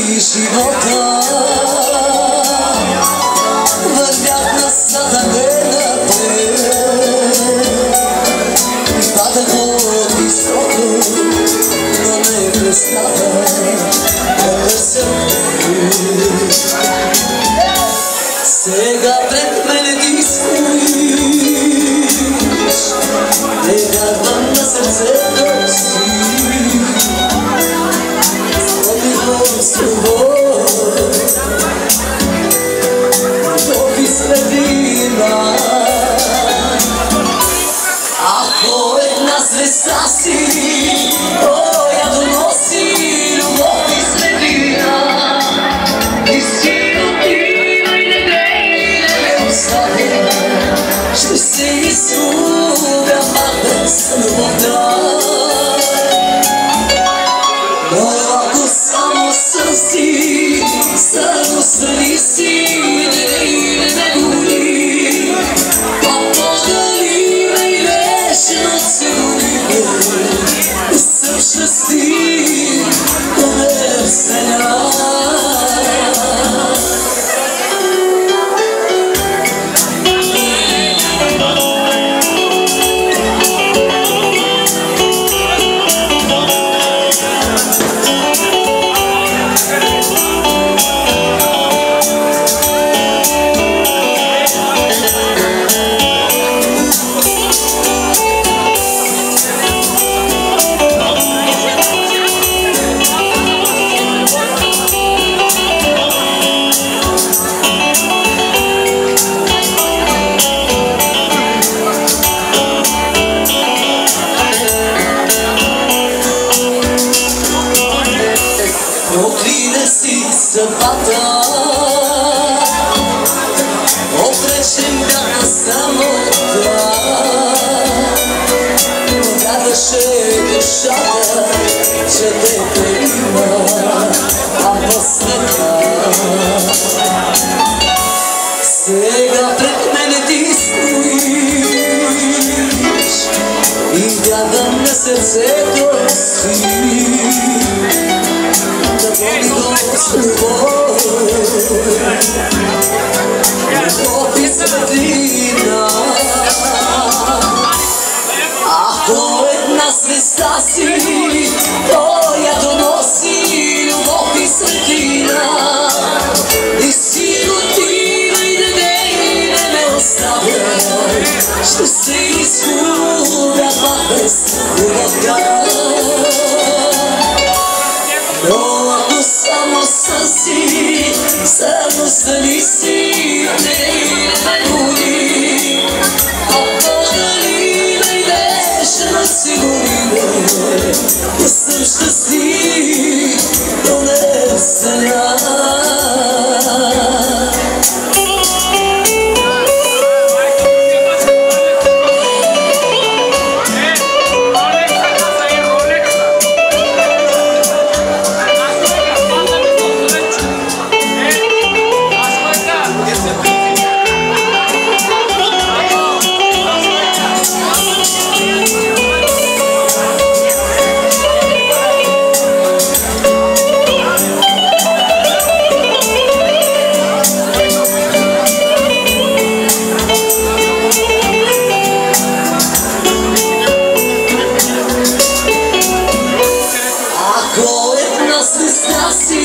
живота. Вървях на съдебната падах от високо, но не престава да търся. Сега пред мене ти стоиш, не вярвам на сърцето си. С любов, тоби светлина. Ако една звезда си, я доноси любов и светлина. И си отива и не ме оставя, ще се изгубя пак без любовта. Само страни си, не ме боли, а подали ме и вечно целуни ме. Съм щастлив, но не вселя. Отрина си съдбата, отречен бях на самота. Вярваше душата, че те има, а по-света. Сега пред мене ти стоиш и вярвам на сърцето си. Любов и светлина. Ако една звезда си, я доноси любов и светлина. И си отива и не ме оставя, ще се изгубя пак без любовта. Само си, само стани си, не ме боли, а подали ме и вечно сигурни ме. Съм щастлив, но не вселя. Ако една звезда си,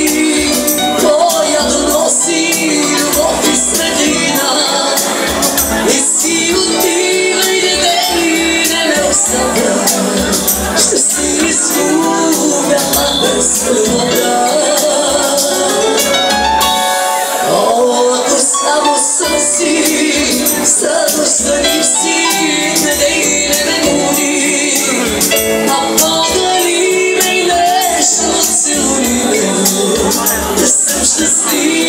я доноси любов и светлина. И си отива и не ме оставя, ще се изгубя пак без любовта. Ако само съм си, съдостани си, не ме боли, а подали ме и вечно целуни ме. Съм щастлив.